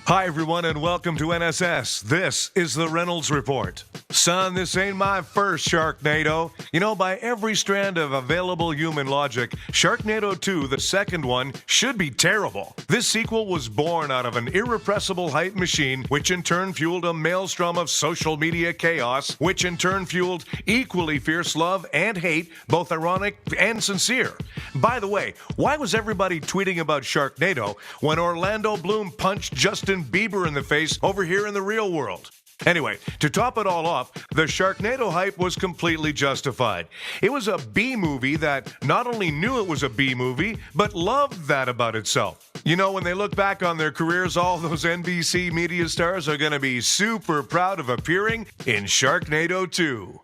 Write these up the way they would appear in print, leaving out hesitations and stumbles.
Hi, everyone, and welcome to NSS. This is the Reynolds Report. Son, this ain't my first Sharknado. You know, by every strand of available human logic, Sharknado 2, the second one, should be terrible. This sequel was born out of an irrepressible hype machine, which in turn fueled a maelstrom of social media chaos, which in turn fueled equally fierce love and hate, both ironic and sincere. By the way, why was everybody tweeting about Sharknado when Orlando Bloom punched Justin Bieber in the face over here in the real world? Anyway, to top it all off, the Sharknado hype was completely justified. It was a B movie that not only knew it was a B movie, but loved that about itself. You know, when they look back on their careers, all those NBC media stars are going to be super proud of appearing in Sharknado 2.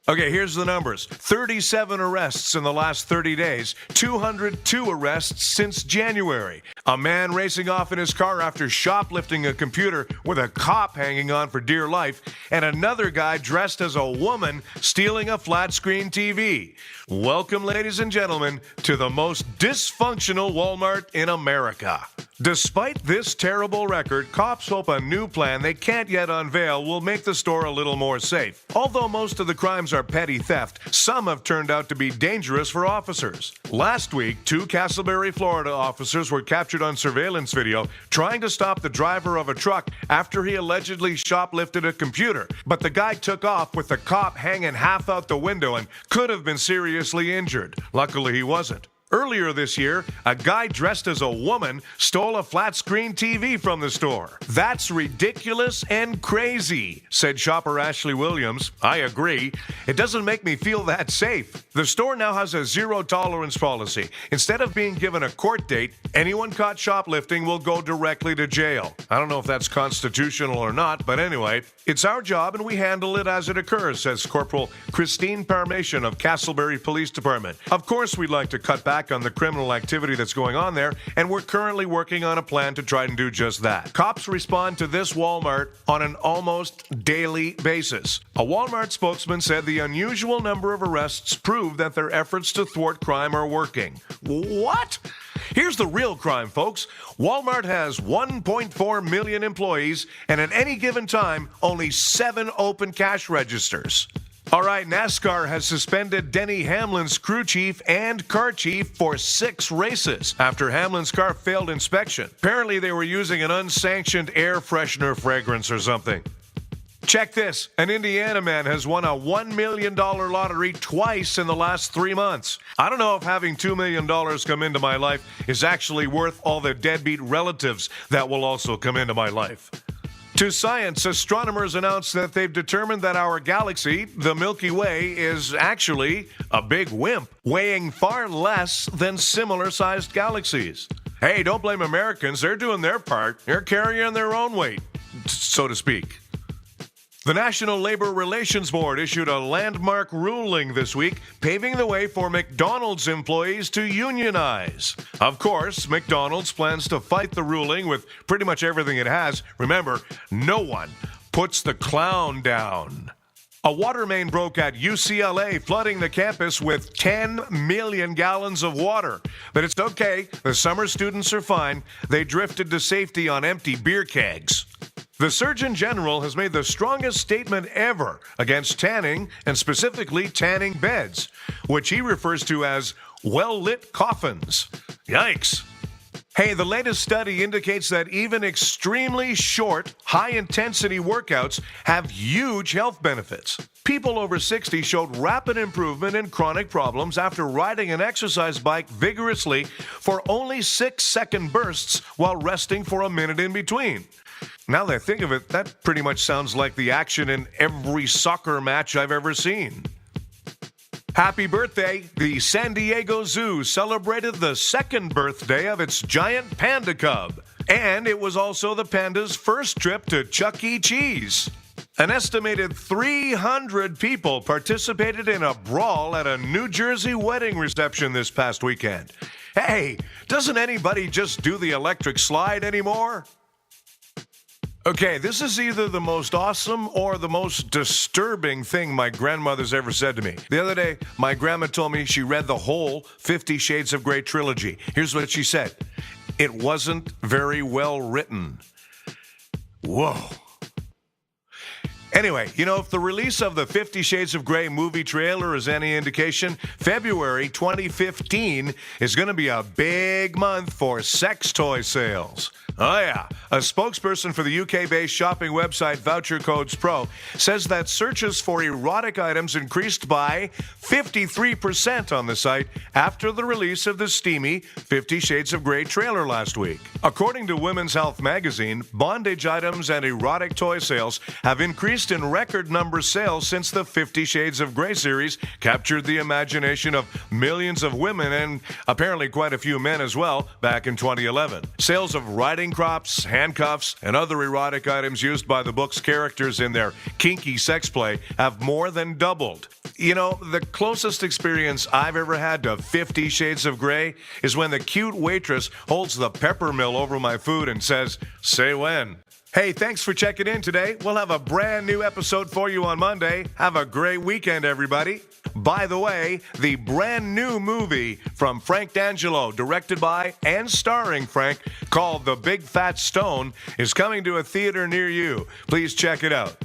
Okay, here's the numbers. 37 arrests in the last 30 days, 202 arrests since January. A man racing off in his car after shoplifting a computer with a cop hanging on for dear life, and another guy dressed as a woman stealing a flat-screen TV. Welcome, ladies and gentlemen, to the most dysfunctional Walmart in America. Despite this terrible record, cops hope a new plan they can't yet unveil will make the store a little more safe. Although most of the crimes are petty theft, some have turned out to be dangerous for officers. Last week, 2 Castleberry, Florida officers were captured on surveillance video trying to stop the driver of a truck after he allegedly shoplifted a computer. But the guy took off with the cop hanging half out the window and could have been seriously injured. Luckily, he wasn't. Earlier this year, a guy dressed as a woman stole a flat-screen TV from the store. That's ridiculous and crazy, said shopper Ashley Williams. I agree. It doesn't make me feel that safe. The store now has a zero-tolerance policy. Instead of being given a court date, anyone caught shoplifting will go directly to jail. I don't know if that's constitutional or not, but anyway, it's our job and we handle it as it occurs, says Corporal Christine Parmation of Castleberry Police Department. Of course, we'd like to cut back on the criminal activity that's going on there, and we're currently working on a plan to try and do just that. Cops respond to this Walmart on an almost daily basis. A Walmart spokesman said the unusual number of arrests prove that their efforts to thwart crime are working. What? Here's the real crime, folks. Walmart has 1.4 million employees, and at any given time, only 7 open cash registers. All right, NASCAR has suspended Denny Hamlin's crew chief and car chief for 6 races after Hamlin's car failed inspection. Apparently, they were using an unsanctioned air freshener fragrance or something. Check this. An Indiana man has won a $1 million lottery twice in the last 3 months. I don't know if having $2 million come into my life is actually worth all the deadbeat relatives that will also come into my life. To science, astronomers announced that they've determined that our galaxy, the Milky Way, is actually a big wimp, weighing far less than similar-sized galaxies. Hey, don't blame Americans. They're doing their part. They're carrying their own weight, so to speak. The National Labor Relations Board issued a landmark ruling this week, paving the way for McDonald's employees to unionize. Of course, McDonald's plans to fight the ruling with pretty much everything it has. Remember, no one puts the clown down. A water main broke at UCLA, flooding the campus with 10 million gallons of water. But it's okay. The summer students are fine. They drifted to safety on empty beer kegs. The Surgeon General has made the strongest statement ever against tanning, and specifically tanning beds, which he refers to as well-lit coffins. Yikes. Hey, the latest study indicates that even extremely short, high-intensity workouts have huge health benefits. People over 60 showed rapid improvement in chronic problems after riding an exercise bike vigorously for only 6-second bursts while resting for a minute in between. Now that I think of it, that pretty much sounds like the action in every soccer match I've ever seen. Happy birthday! The San Diego Zoo celebrated the 2nd birthday of its giant panda cub. And it was also the panda's first trip to Chuck E. Cheese. An estimated 300 people participated in a brawl at a New Jersey wedding reception this past weekend. Hey, doesn't anybody just do the electric slide anymore? Okay, this is either the most awesome or the most disturbing thing my grandmother's ever said to me. The other day, my grandma told me she read the whole 50 Shades of Grey trilogy. Here's what she said. It wasn't very well written. Whoa. Anyway, if the release of the 50 Shades of Grey movie trailer is any indication, February 2015 is going to be a big month for sex toy sales. Oh yeah, a spokesperson for the UK-based shopping website Voucher Codes Pro says that searches for erotic items increased by 53% on the site after the release of the steamy 50 Shades of Grey trailer last week. According to Women's Health magazine, bondage items and erotic toy sales have increased in record number sales since the 50 Shades of Grey series captured the imagination of millions of women and apparently quite a few men as well back in 2011. Sales of riding crops, handcuffs, and other erotic items used by the book's characters in their kinky sex play have more than doubled. The closest experience I've ever had to 50 Shades of Grey is when the cute waitress holds the pepper mill over my food and says, "Say when." Hey, thanks for checking in today. We'll have a brand new episode for you on Monday. Have a great weekend, everybody. By the way, the brand new movie from Frank D'Angelo, directed by and starring Frank, called The Big Fat Stone, is coming to a theater near you. Please check it out.